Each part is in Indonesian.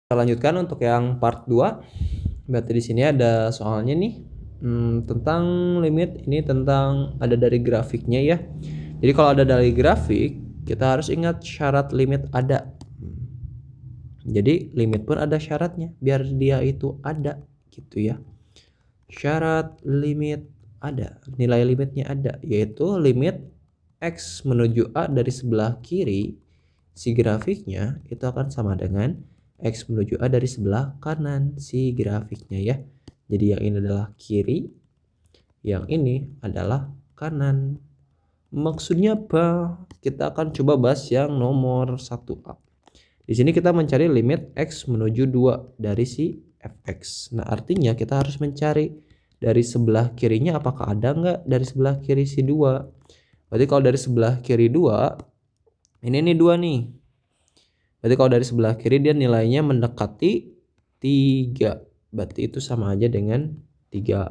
Kita lanjutkan untuk yang part 2. Berarti di sini ada soalnya nih tentang limit, ini tentang ada dari grafiknya ya. Jadi kalau ada dari grafik, kita harus ingat syarat limit ada. Jadi limit pun ada syaratnya biar dia itu ada gitu ya. Syarat limit ada, nilai limitnya ada, yaitu limit X menuju A dari sebelah kiri si grafiknya itu akan sama dengan X menuju A dari sebelah kanan si grafiknya ya. Jadi yang ini adalah kiri, yang ini adalah kanan. Maksudnya apa? Kita akan coba bahas yang nomor 1A. Di sini kita mencari limit X menuju 2 dari si fx. Nah artinya kita harus mencari dari sebelah kirinya apakah ada nggak dari sebelah kiri si 2. Berarti kalau dari sebelah kiri 2, ini nih 2 nih. Berarti kalau dari sebelah kiri dia nilainya mendekati 3. Berarti itu sama aja dengan 3.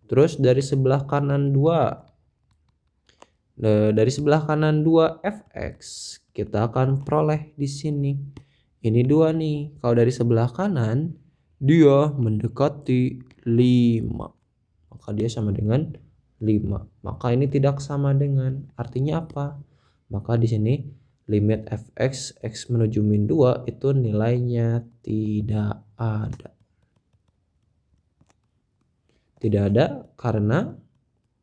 Terus dari sebelah kanan 2. Dari sebelah kanan 2 fx, kita akan peroleh di sini. Ini 2 nih. Kalau dari sebelah kanan dia mendekati 5. Maka dia sama dengan 5. Maka ini tidak sama dengan. Artinya apa? Maka di sini limit fx x menuju min 2 itu nilainya tidak ada. Tidak ada karena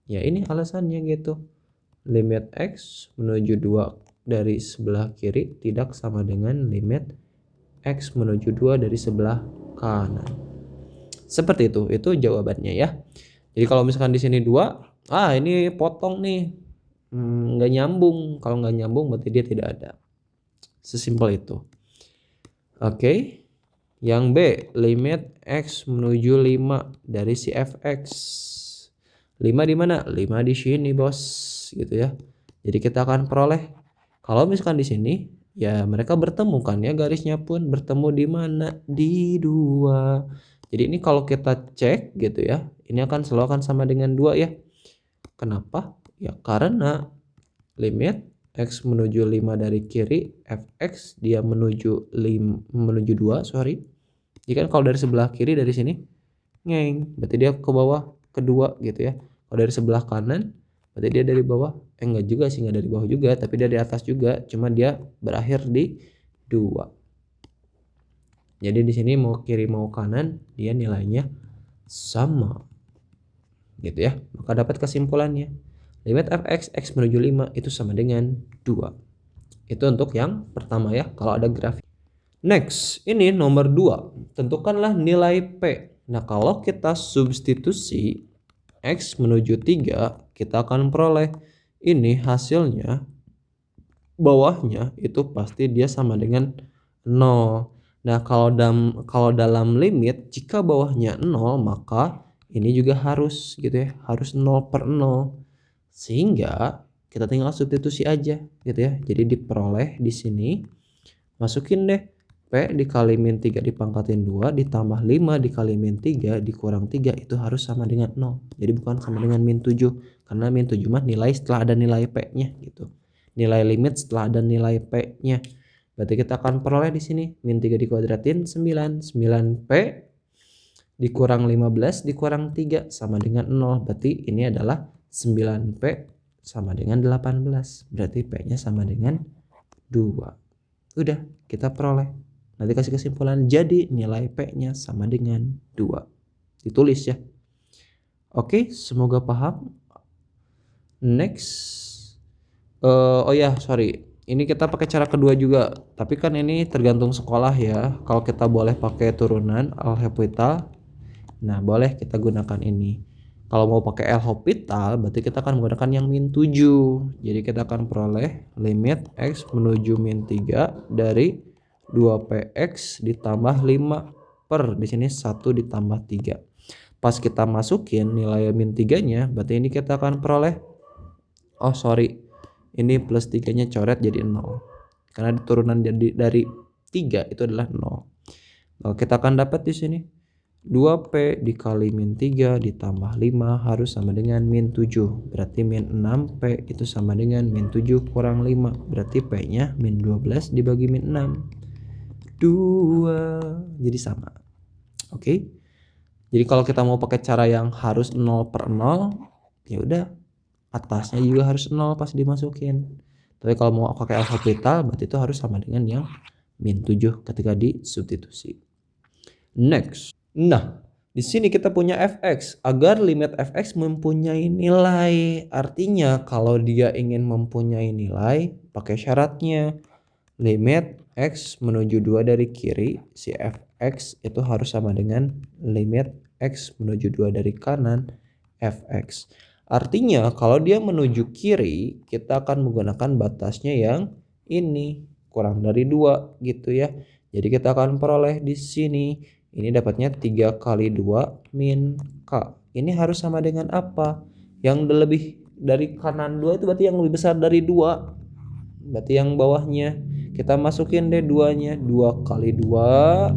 ya ini alasannya gitu. Limit x menuju 2 dari sebelah kiri tidak sama dengan limit X menuju 2 dari sebelah kanan. Seperti itu jawabannya ya. Jadi kalau misalkan di sini 2, ini potong nih. Nggak nyambung. Kalau nggak nyambung berarti dia tidak ada. Sesimpel itu. Oke. Yang B, limit X menuju 5 dari si fx. 5 di mana? 5 di sini, Bos. Gitu ya. Jadi kita akan peroleh kalau misalkan di sini ya mereka bertemu kan ya, garisnya pun bertemu di mana? Di 2. Jadi ini kalau kita cek gitu ya, ini akan selalu akan sama dengan 2 ya. Kenapa? Ya karena limit X menuju 5 dari kiri, fx dia menuju 2, sorry. Jadi kan kalau dari sebelah kiri dari sini ngeng, berarti dia ke bawah kedua gitu ya. Kalau dari sebelah kanan berarti dia dari bawah, enggak juga sih, enggak dari bawah juga, tapi dia di atas juga, cuma dia berakhir di 2. Jadi di sini mau kiri mau kanan dia nilainya sama. Gitu ya. Maka dapat kesimpulannya. Limit fx x menuju 5 itu sama dengan 2. Itu untuk yang pertama ya, kalau ada grafik. Next, ini nomor 2. Tentukanlah nilai P. Nah, kalau kita substitusi X menuju 3, kita akan peroleh ini hasilnya bawahnya itu pasti dia sama dengan 0. Nah, kalau dalam limit jika bawahnya 0 maka ini juga harus gitu ya, harus 0 per 0. Sehingga kita tinggal substitusi aja gitu ya. Jadi diperoleh di sini, masukin deh P dikali min 3 dipangkatin 2 ditambah 5 dikali min 3 dikurang 3 itu harus sama dengan 0. Jadi bukan sama dengan min 7. Karena min 7 mah nilai setelah ada nilai P-nya gitu. Nilai limit setelah ada nilai P-nya. Berarti kita akan peroleh di sini min 3 dikuadratin 9. 9P dikurang 15 dikurang 3 sama dengan 0. Berarti ini adalah 9P sama dengan 18. Berarti P-nya sama dengan 2. Udah, kita peroleh. Nanti kasih kesimpulan, jadi nilai P-nya sama dengan 2. Ditulis ya. Oke, semoga paham. Next. Sorry. Ini kita pakai cara kedua juga. Tapi kan ini tergantung sekolah ya. Kalau kita boleh pakai turunan L'Hopital, nah boleh kita gunakan ini. Kalau mau pakai L'Hopital, berarti kita akan menggunakan yang min 7. Jadi kita akan peroleh limit X menuju min 3 dari 2px ditambah 5 per di sini 1 ditambah 3. Pas kita masukin nilai min 3-nya, berarti ini kita akan peroleh ini plus 3-nya coret jadi 0. Karena turunan dari 3 itu adalah 0. Maka kita akan dapat di sini 2p dikali min 3 ditambah 5 harus sama dengan min 7. Berarti min 6p itu sama dengan min 7 kurang 5. Berarti p-nya min 12 dibagi min 6. 2. Jadi sama. Oke. Jadi kalau kita mau pakai cara yang harus 0/0, ya udah atasnya juga harus 0 pas dimasukin. Tapi kalau mau pakai alfabetal berarti itu harus sama dengan yang -7 ketika disubstitusi. Next. Nah, di sini kita punya fx. Agar limit fx mempunyai nilai, artinya kalau dia ingin mempunyai nilai, pakai syaratnya. Limit x menuju 2 dari kiri, si fx itu harus sama dengan limit x menuju 2 dari kanan, fx. Artinya kalau dia menuju kiri, kita akan menggunakan batasnya yang ini, kurang dari 2 gitu ya. Jadi kita akan peroleh di sini, ini dapatnya 3 kali 2 min k. Ini harus sama dengan apa? Yang lebih dari kanan 2 itu berarti yang lebih besar dari 2. Berarti yang bawahnya. Kita masukin deh 2-nya. 2 kali 2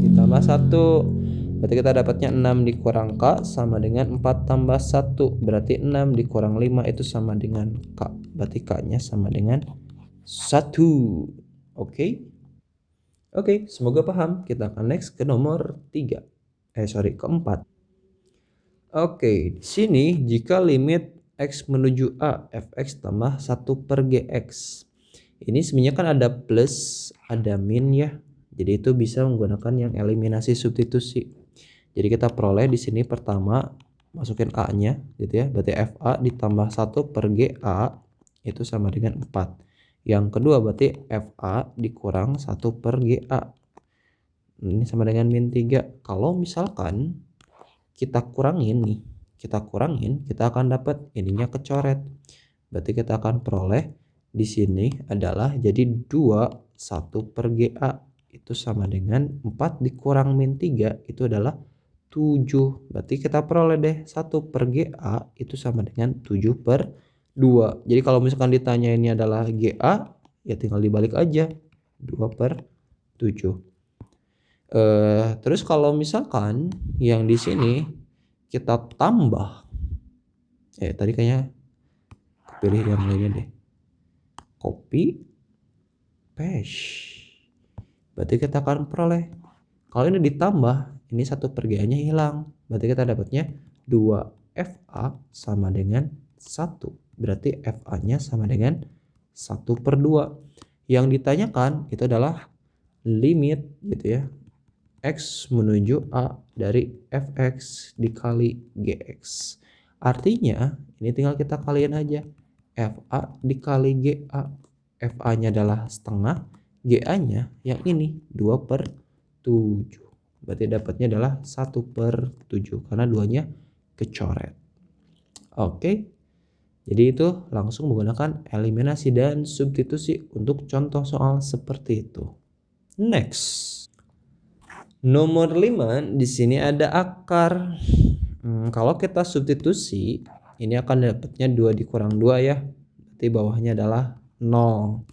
ditambah 1. Berarti kita dapatnya 6 dikurang K sama dengan 4 tambah 1. Berarti 6 dikurang 5 itu sama dengan K. Berarti K-nya sama dengan 1. Oke. Oke, semoga paham. Kita akan next ke nomor 3. Keempat. Oke, di sini jika limit x menuju A, fx tambah 1/gx. Ini sebenarnya kan ada plus, ada min ya. Jadi itu bisa menggunakan yang eliminasi substitusi. Jadi kita peroleh di sini pertama masukin A-nya gitu ya. Berarti FA ditambah 1/GA itu sama dengan 4. Yang kedua berarti FA dikurang 1/GA. Ini sama dengan min 3. Kalau misalkan kita kurangin nih, kita akan dapat ininya kecoret. Berarti kita akan peroleh di sini adalah jadi 2 1/GA itu sama dengan 4 dikurang min 3 itu adalah 7. Berarti kita peroleh deh 1/GA itu sama dengan 7/2. Jadi kalau misalkan ditanya ini adalah GA, ya tinggal dibalik aja 2/7. Terus kalau misalkan yang di sini kita tambah, tadi kayaknya pilih yang lainnya deh. Copy, paste. Berarti kita akan peroleh. Kalau ini ditambah, ini 1/GA-nya hilang. Berarti kita dapatnya 2FA sama dengan 1. Berarti FA-nya sama dengan 1/2. Yang ditanyakan itu adalah limit gitu ya. X menuju A dari fx dikali gx. Artinya ini tinggal kita kalian aja. FA dikali GA. FA-nya adalah setengah, GA-nya yang ini 2/7. Berarti dapatnya adalah 1/7 karena 2-nya kecoret. Oke. Jadi itu langsung menggunakan eliminasi dan substitusi untuk contoh soal seperti itu. Next. Nomor 5 di sini ada akar. Kalau kita substitusi, ini akan dapatnya 2 dikurang 2 ya. Berarti bawahnya adalah 0.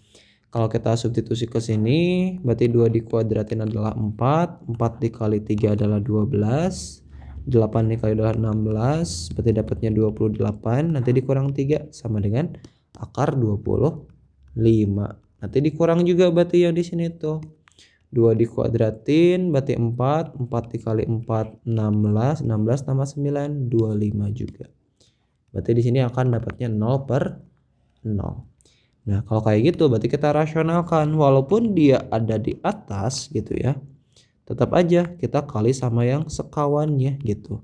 Kalau kita substitusi ke sini, berarti 2 dikuadratin adalah 4. 4 dikali 3 adalah 12. 8 dikali 2 adalah 16. Berarti dapatnya 28. Nanti dikurang 3 sama dengan akar 25. Nanti dikurang juga berarti yang di sini tuh. 2 dikuadratin berarti 4. 4 dikali 4 16. 16 tambah 9 25 juga. Berarti di sini akan dapatnya 0/0. Nah, kalau kayak gitu berarti kita rasionalkan walaupun dia ada di atas gitu ya. Tetap aja kita kali sama yang sekawannya gitu.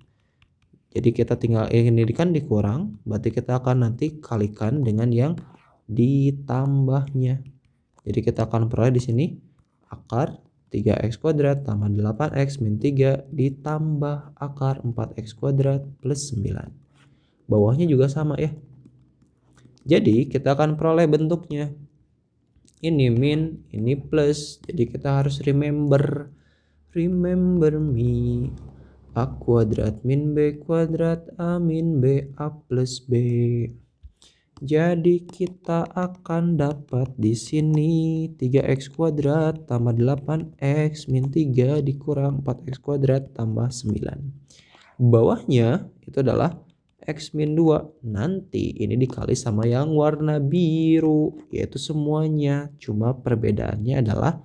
Jadi kita tinggal ini kan dikurang, berarti kita akan nanti kalikan dengan yang ditambahnya. Jadi kita akan peroleh di sini akar 3x kuadrat tambah 8x min 3 ditambah akar 4x kuadrat plus 9. Bawahnya juga sama ya. Jadi kita akan peroleh bentuknya. Ini min, ini plus. Jadi kita harus remember me. A kuadrat min b kuadrat a min b a plus b. Jadi kita akan dapat di sini 3x kuadrat tambah 8x min 3 dikurang 4x kuadrat tambah 9. Bawahnya itu adalah x min 2. Nanti ini dikali sama yang warna biru, yaitu semuanya. Cuma perbedaannya adalah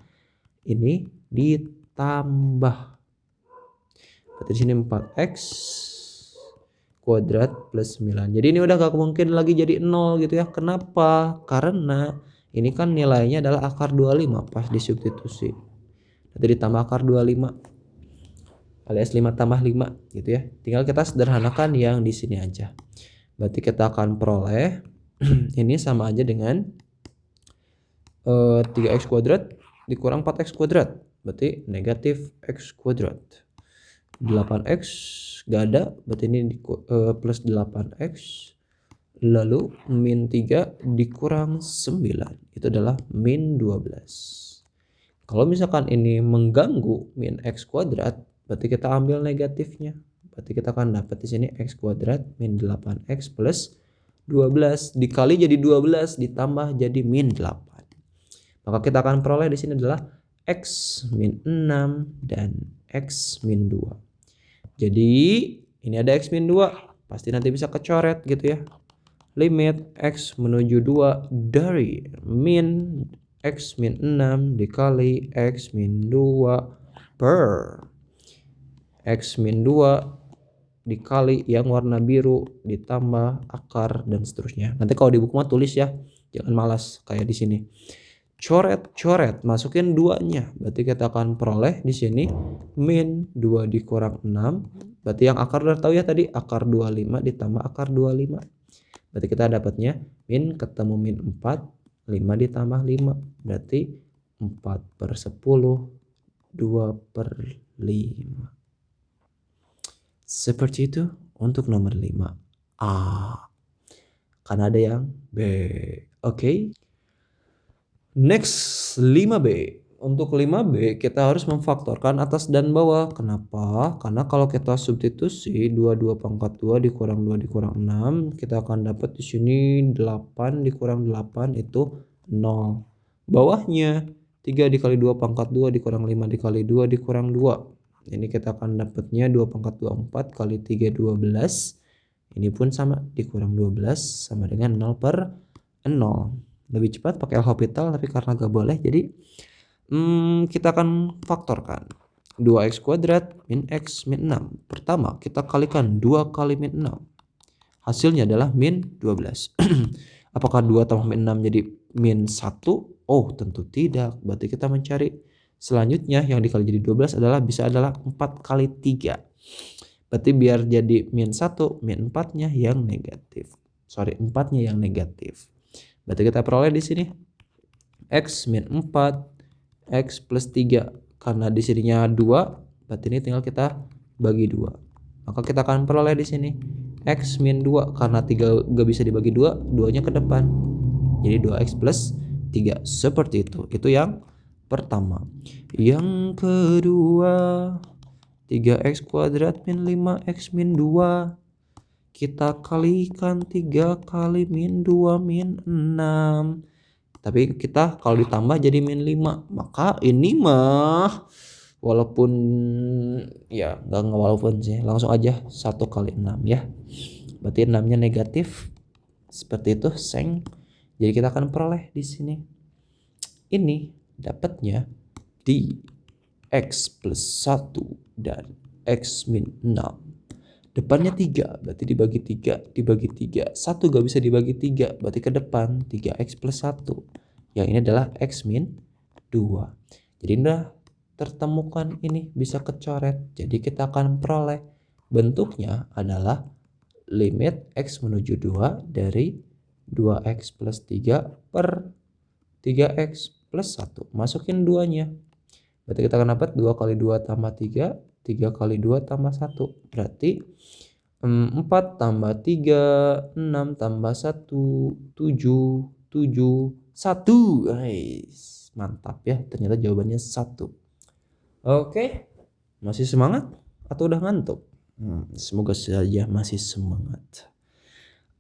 ini ditambah. Berarti di sini 4x kuadrat plus 9. Jadi ini udah gak mungkin lagi jadi 0 gitu ya. Kenapa? Karena ini kan nilainya adalah akar 25 pas disubstitusi. Nanti ditambah akar 25 alias 5 tambah 5 gitu ya. Tinggal kita sederhanakan yang di sini aja. Berarti kita akan peroleh ini sama aja dengan 3x kuadrat dikurang 4x kuadrat. Berarti negatif x kuadrat. 8x gak ada, berarti ini plus 8x. Lalu min 3 dikurang 9. Itu adalah min 12. Kalau misalkan ini mengganggu min x kuadrat, berarti kita ambil negatifnya. Berarti kita akan dapat di sini x kuadrat min 8x plus 12 dikali jadi 12 ditambah jadi min 8. Maka kita akan peroleh di sini adalah x min 6 dan x min 2. Jadi ini ada x min 2, pasti nanti bisa kecoret gitu ya. Limit x menuju 2 dari min x min 6 dikali x min 2 per x min 2 dikali yang warna biru ditambah akar dan seterusnya. Nanti kalau di buku mah tulis ya, jangan malas kayak di sini. Coret, masukin 2-nya. Berarti kita akan peroleh di sini min 2 dikurang 6. Berarti yang akar udah tahu ya tadi, akar 25 ditambah akar 25. Berarti kita dapatnya min ketemu min 4, 5 ditambah 5. Berarti 4/10, 2/5. Seperti itu untuk nomor 5A. Karena ada yang B. Oke. Next 5B. Untuk 5B kita harus memfaktorkan atas dan bawah. Kenapa? Karena kalau kita substitusi 22 pangkat 2 dikurang 2 dikurang 6, kita akan dapat di sini 8 dikurang 8 itu 0. Bawahnya 3 dikali 2 pangkat 2 dikurang 5 dikali 2 dikurang 2. Ini kita akan dapatnya 2 pangkat 2 4 kali 3 12. Ini pun sama, dikurang 12 sama dengan 0/0. Lebih cepat pakai L'Hopital, tapi karena gak boleh jadi kita akan faktorkan 2x kuadrat min x min 6. Pertama kita kalikan 2 kali min 6, hasilnya adalah min 12. Apakah 2 tambah min 6 jadi min 1? Oh tentu tidak. Berarti kita mencari selanjutnya yang dikali jadi 12 adalah 4 kali 3. Berarti biar jadi min 1, min 4-nya yang negatif. 4-nya yang negatif. Berarti kita peroleh di sini x min 4, x plus 3. Karena di sininya 2, berarti ini tinggal kita bagi 2. Maka kita akan peroleh di sini x min 2. Karena 3 gak bisa dibagi 2, 2-nya ke depan. Jadi 2x plus 3. Seperti itu. Itu yang pertama. Yang kedua, 3x kuadrat min 5x min 2. Kita kalikan 3 kali min 2 min 6. Tapi kita kalau ditambah jadi min 5. Maka ini mah walaupun ya enggak walaupun sih, langsung aja 1 kali 6 ya. Berarti 6-nya negatif. Seperti itu, seng. Jadi kita akan peroleh di sini. Ini dapatnya di x plus 1 dan x min 6. Depannya 3, berarti dibagi 3, dibagi 3. 1 gak bisa dibagi 3, berarti ke depan 3x plus 1. Yang ini adalah x min 2. Jadi udah tertemukan ini bisa kecoret. Jadi kita akan peroleh bentuknya adalah limit x menuju 2 dari 2x plus 3 per 3x plus 1. Masukin 2-nya. Berarti kita akan dapat 2 kali 2 tambah 3. 3 kali 2 tambah 1. Berarti 4 tambah 3, 6 tambah 1, 7, 7, 1. Guys, mantap ya. Ternyata jawabannya 1. Oke. Masih semangat atau udah ngantuk? Semoga saja masih semangat.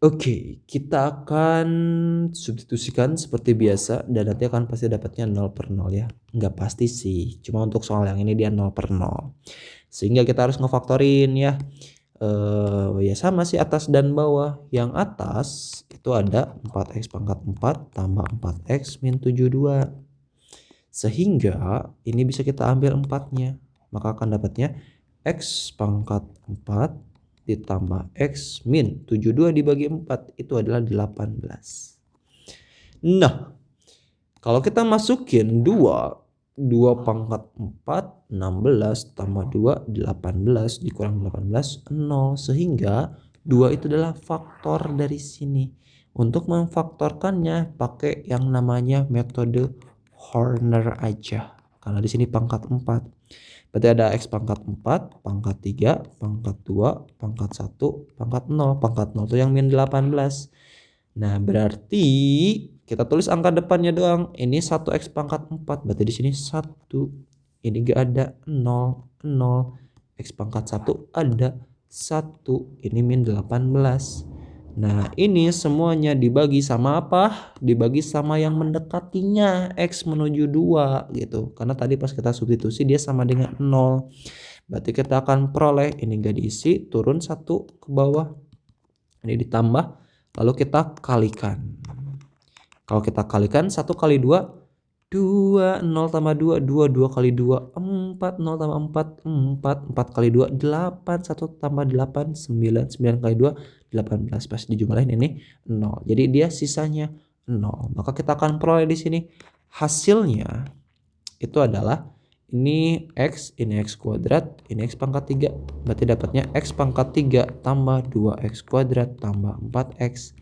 Oke, kita akan substitusikan seperti biasa dan nanti akan pasti dapatnya 0/0 ya. Nggak pasti sih, cuma untuk soal yang ini dia 0/0. Sehingga kita harus ngefaktorin ya. Ya sama sih atas dan bawah. Yang atas itu ada 4x pangkat 4 tambah 4x min 72. Sehingga ini bisa kita ambil 4-nya. Maka akan dapatnya X pangkat 4 ditambah X min 72 dibagi 4 itu adalah 18. Nah, kalau kita masukin 2 pangkat 4, 16 tambah 2, 18 dikurang 18, 0. Sehingga 2 itu adalah faktor dari sini. Untuk memfaktorkannya pakai yang namanya metode Horner aja. Karena di sini pangkat 4. Berarti ada X pangkat 4, pangkat 3, pangkat 2, pangkat 1, pangkat 0. Pangkat 0 itu yang min 18. Nah, berarti kita tulis angka depannya doang. Ini 1x pangkat 4. Berarti di sini 1. Ini gak ada 0, 0. X pangkat 1 ada 1. Ini min 18. Nah, ini semuanya dibagi sama apa? Dibagi sama yang mendekatinya. X menuju 2 gitu. Karena tadi pas kita substitusi dia sama dengan 0. Berarti kita akan peroleh ini gak diisi, turun 1 ke bawah. Ini ditambah, lalu kita kalikan. Kalau kita kalikan 1 kali 2, 2, 0 tambah 2, 2, 2 kali 2, 4, 0 tambah 4, 4, 4 kali 2, 8, 1 tambah 8, 9, 9 kali 2, 18. Pas dijumlahin ini 0. Jadi dia sisanya 0. Maka kita akan peroleh di sini hasilnya itu adalah ini X kuadrat, ini X pangkat 3. Berarti dapatnya X pangkat 3 tambah 2X kuadrat tambah 4X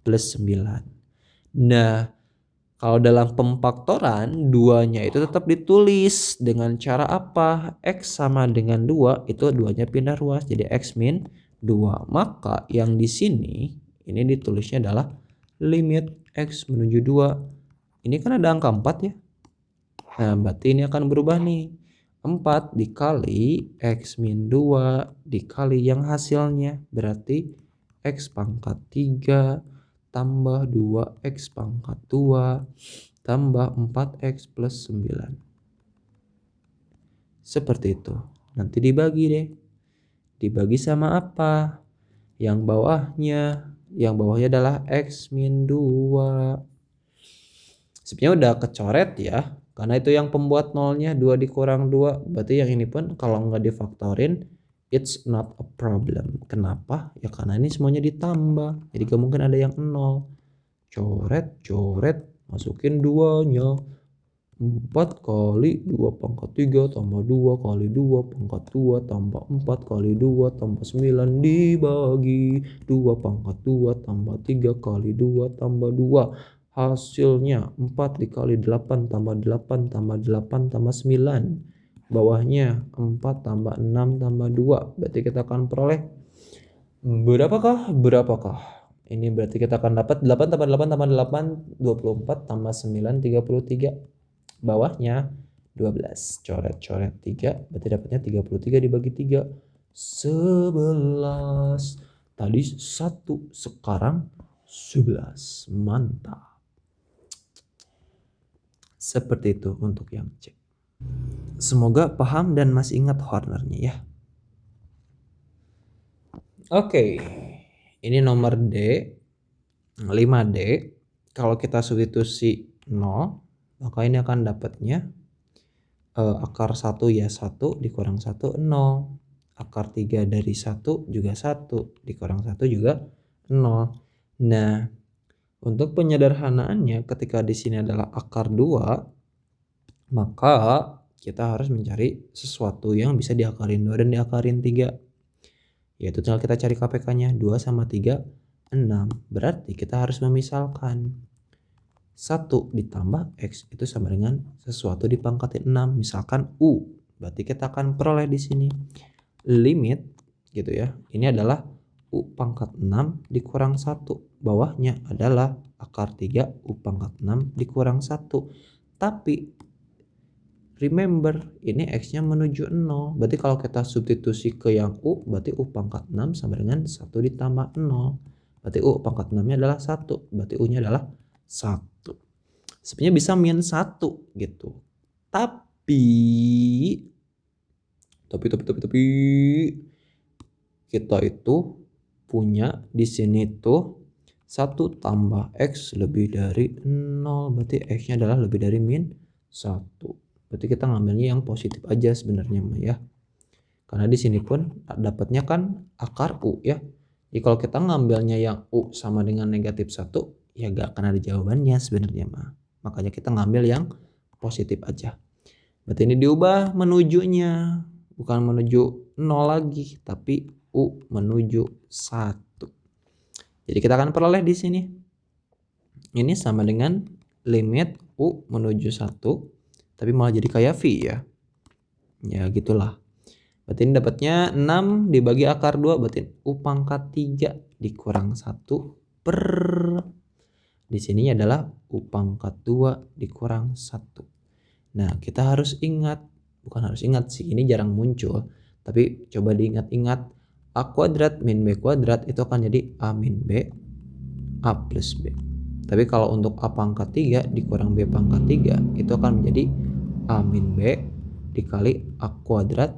plus 9. Nah, kalau dalam pemfaktoran 2-nya itu tetap ditulis dengan cara apa? X sama dengan 2 itu 2-nya pindah ruas jadi X min 2. Maka yang di sini ini ditulisnya adalah limit X menuju 2. Ini kan ada angka 4 ya. Nah, berarti ini akan berubah nih. 4 dikali X min 2 dikali yang hasilnya. Berarti X pangkat 3 tambah 2X pangkat 2 tambah 4X plus 9. Seperti itu. Nanti dibagi deh. Dibagi sama apa? Yang bawahnya. Yang bawahnya adalah X min 2. Sebenarnya udah kecoret ya. Karena itu yang pembuat nolnya 2 dikurang 2. Berarti yang ini pun kalau nggak difaktorin, it's not a problem. Kenapa? Ya karena ini semuanya ditambah. Jadi gak mungkin ada yang 0. Coret, masukin 2-nya. 4 kali 2 pangkat 3 tambah 2 kali 2 pangkat 2 tambah 4 kali 2 tambah 9 dibagi 2 pangkat 2 tambah 3 kali 2 tambah 2. Hasilnya 4 dikali 8 tambah 8 tambah 8 tambah 9. Bawahnya 4 tambah 6 tambah 2. Berarti kita akan peroleh berapakah? Ini berarti kita akan dapat 8 tambah 8 tambah 8 24 tambah 9 33. Bawahnya 12. Coret 3. Berarti dapatnya 33 dibagi 3. 11. Tadi 1, sekarang 11. Mantap. Seperti itu untuk yang C. Semoga paham dan masih ingat Hornernya ya. Oke. Ini nomor D. 5D. Kalau kita substitusi 0, maka ini akan dapatnya akar 1 ya 1 dikurang 1 0. Akar 3 dari 1 juga 1 dikurang 1 juga 0. Nah, untuk penyederhanaannya ketika di sini adalah akar 2, maka kita harus mencari sesuatu yang bisa diakarin 2 dan diakarin 3. Yaitu tinggal kita cari KPK-nya. 2 sama 3 6. Berarti kita harus memisalkan 1 ditambah X itu sama dengan sesuatu dipangkatin 6. Misalkan U. Berarti kita akan peroleh di sini limit gitu ya. Ini adalah U pangkat 6 dikurang 1. Bawahnya adalah akar 3 U pangkat 6 dikurang 1. Tapi remember ini X-nya menuju 0. Berarti kalau kita substitusi ke yang U, berarti U pangkat 6 sama dengan 1 ditambah 0. Berarti U pangkat 6-nya adalah 1. Berarti U-nya adalah 1. Sebenarnya bisa min 1 gitu. Tapi kita itu punya di sini tuh 1 tambah X lebih dari 0. Berarti X-nya adalah lebih dari min 1. Berarti kita ngambilnya yang positif aja sebenarnya mah ya. Karena di sini pun dapatnya kan akar U ya. Jadi kalau kita ngambilnya yang U sama dengan negatif 1, ya gak akan ada jawabannya sebenarnya mah. Makanya kita ngambil yang positif aja. Berarti ini diubah menujunya. Bukan menuju 0 lagi, tapi U menuju 1. Jadi kita akan peroleh di sini. Ini sama dengan limit U menuju 1, tapi malah jadi kayak V ya. Ya gitulah. Berarti ini dapatnya 6 dibagi akar 2, berarti U pangkat 3 dikurang 1 per. Di sini adalah U pangkat 2 dikurang 1. Nah, kita harus ingat, bukan harus ingat sih, ini jarang muncul, tapi coba diingat-ingat, A kuadrat min B kuadrat itu akan jadi A min B, A plus B. Tapi kalau untuk A pangkat 3 dikurang B pangkat 3, itu akan menjadi A min B dikali A kuadrat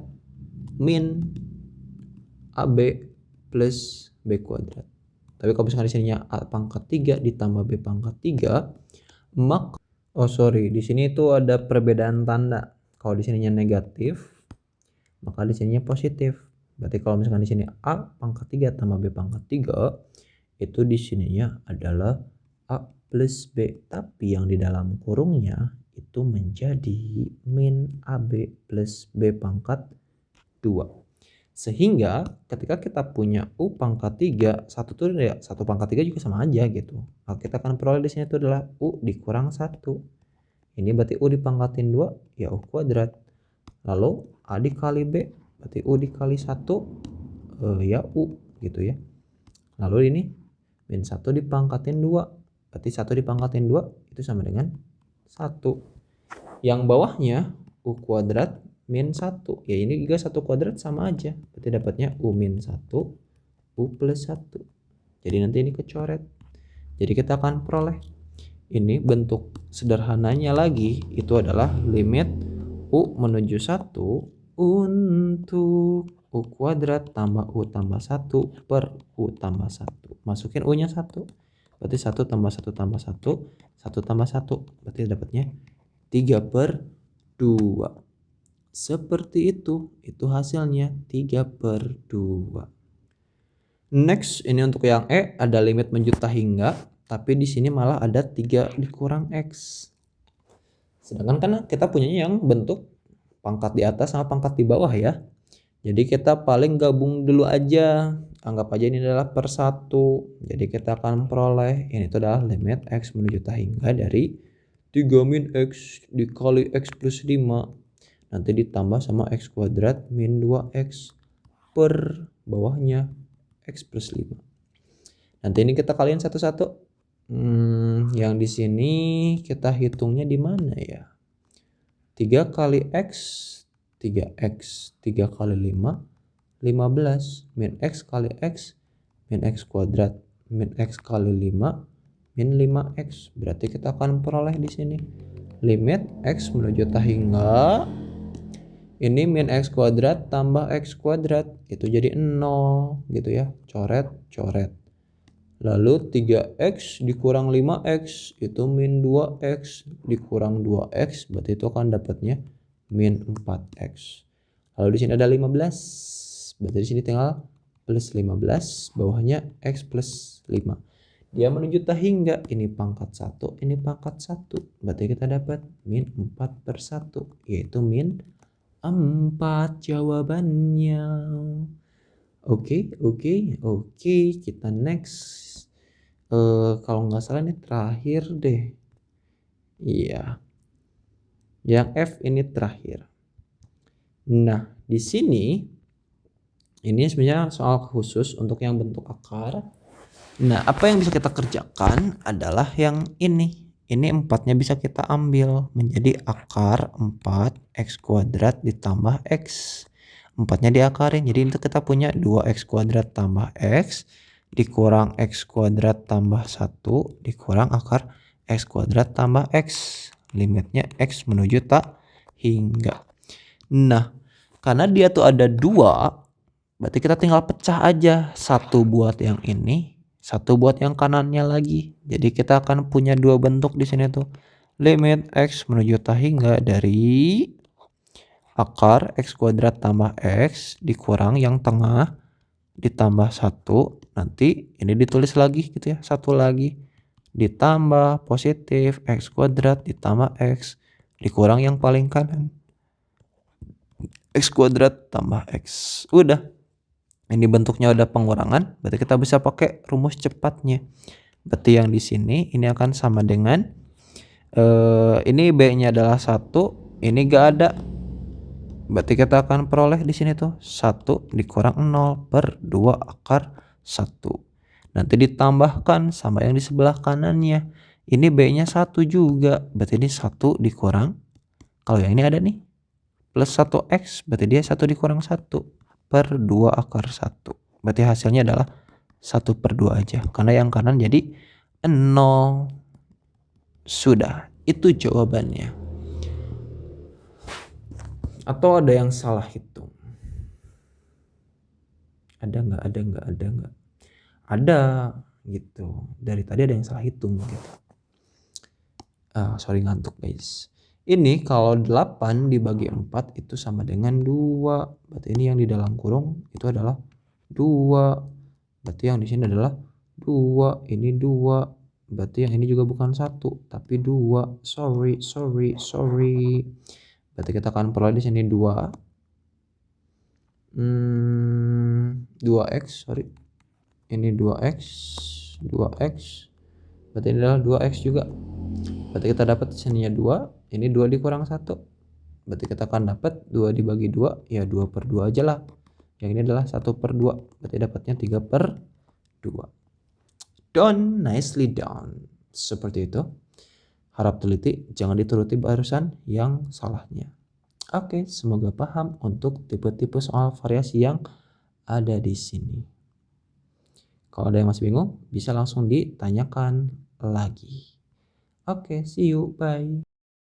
min AB plus B kuadrat. Tapi kalau misalkan di sininya A pangkat 3 ditambah B pangkat 3, di sini itu ada perbedaan tanda. Kalau di sininya negatif, maka di sininya positif. Berarti kalau misalkan di sini A pangkat 3 tambah B pangkat 3, itu di sininya adalah A plus B. Tapi yang di dalam kurungnya itu menjadi min AB plus B pangkat 2. Sehingga ketika kita punya U pangkat 3, 1 tuh ya 1 pangkat 3 juga sama aja gitu. Maka kita akan peroleh di sini itu adalah U dikurang 1. Ini berarti U dipangkatin 2 ya U kuadrat. Lalu A dikali B berarti U dikali 1 ya U gitu ya. Lalu ini min 1 dipangkatin 2 berarti 1 dipangkatin 2 itu sama dengan 1. Yang bawahnya U kuadrat min 1. Ya ini juga 1 kuadrat sama aja. Berarti dapatnya U min 1 U plus 1. Jadi nanti ini kecoret. Jadi kita akan peroleh. Ini bentuk sederhananya lagi itu adalah limit U menuju 1 untuk U kuadrat tambah U tambah 1 per U tambah 1. Masukin U nya 1. Berarti 1 tambah 1 tambah 1, 1 tambah 1. Berarti dapatnya 3 per 2. Seperti itu hasilnya 3 per 2. Next, ini untuk yang E ada limit menjuta hingga, tapi di sini malah ada 3 dikurang X. Sedangkan kan kita punyanya yang bentuk pangkat di atas sama pangkat di bawah ya. Jadi kita paling gabung dulu aja. Anggap aja ini adalah per 1. Jadi kita akan peroleh ini itu adalah limit X menjuta hingga dari 3 min X dikali X plus 5. Nanti ditambah sama X kuadrat min 2X per bawahnya X plus 5. Nanti ini kita kaliin satu-satu. Yang di sini kita hitungnya di mana ya? 3 kali X, 3X, 3 kali 5, 15. Min X kali X, min X kuadrat, min X kali 5, min 5X. Berarti kita akan peroleh di sini. Limit X menuju hingga ini min X kuadrat tambah X kuadrat itu jadi 0 gitu ya, coret. Lalu 3X dikurang 5X itu min 2X dikurang 2X berarti itu akan dapatnya min 4X. Lalu di sini ada 15, berarti di sini tinggal plus 15, bawahnya X plus 5. Dia menuju hingga ini pangkat 1, ini pangkat 1. Berarti kita dapat min 4 per 1 yaitu min 4 jawabannya. Oke, kita next. Kalau nggak salah ini terakhir deh. Iya. Yang F ini terakhir. Nah, di sini ini sebenarnya soal khusus untuk yang bentuk akar. Nah, apa yang bisa kita kerjakan adalah yang ini. Ini 4-nya bisa kita ambil menjadi akar 4 X kuadrat ditambah X. 4-nya diakarin. Jadi itu kita punya 2X kuadrat tambah X dikurang X kuadrat tambah 1 dikurang akar X kuadrat tambah X. Limitnya X menuju hingga. Nah, karena dia tuh ada 2, berarti kita tinggal pecah aja. 1 buat yang ini, 1 buat yang kanannya lagi. Jadi kita akan punya 2 bentuk di sini tuh. limit X menuju tak hingga dari akar X kuadrat tambah X dikurang yang tengah ditambah 1. Nanti ini ditulis lagi gitu ya. 1 lagi ditambah positif X kuadrat ditambah X dikurang yang paling kanan. X kuadrat tambah X. Udah. Ini bentuknya udah pengurangan. Berarti kita bisa pakai rumus cepatnya. Berarti yang di sini ini akan sama dengan ini B-nya adalah 1, ini gak ada. Berarti kita akan peroleh di sini tuh 1 dikurang 0 per 2 akar 1. Nanti ditambahkan sama yang di sebelah kanannya. Ini B-nya 1 juga. Berarti ini 1 dikurang. Kalau yang ini ada nih plus 1X, berarti dia 1 dikurang 1 per 2 akar 1. Berarti hasilnya adalah 1 per 2 aja. Karena yang kanan jadi 0. Sudah, itu jawabannya. Atau ada yang salah hitung? Ada nggak? Ada gitu. Dari tadi ada yang salah hitung gitu. Sorry ngantuk guys. Ini kalau 8 dibagi 4 itu sama dengan 2. Berarti ini yang di dalam kurung itu adalah 2. Berarti yang di sini adalah 2. Ini 2. Berarti yang ini juga bukan 1 tapi 2. Sorry. Berarti kita akan peroleh di sini 2x, sorry. Ini 2x. Berarti ini adalah 2x juga. Berarti kita dapat di sininya 2, ini 2 dikurang 1. Berarti kita akan dapat 2 dibagi 2, ya 2 per 2 aja lah. Yang ini adalah 1 per 2, berarti dapatnya 3 per 2. Done, nicely done. Seperti itu. Harap teliti, jangan dituruti barusan yang salahnya. Oke, semoga paham untuk tipe-tipe soal variasi yang ada di sini. Kalau ada yang masih bingung, bisa langsung ditanyakan lagi. Oke, see you, bye.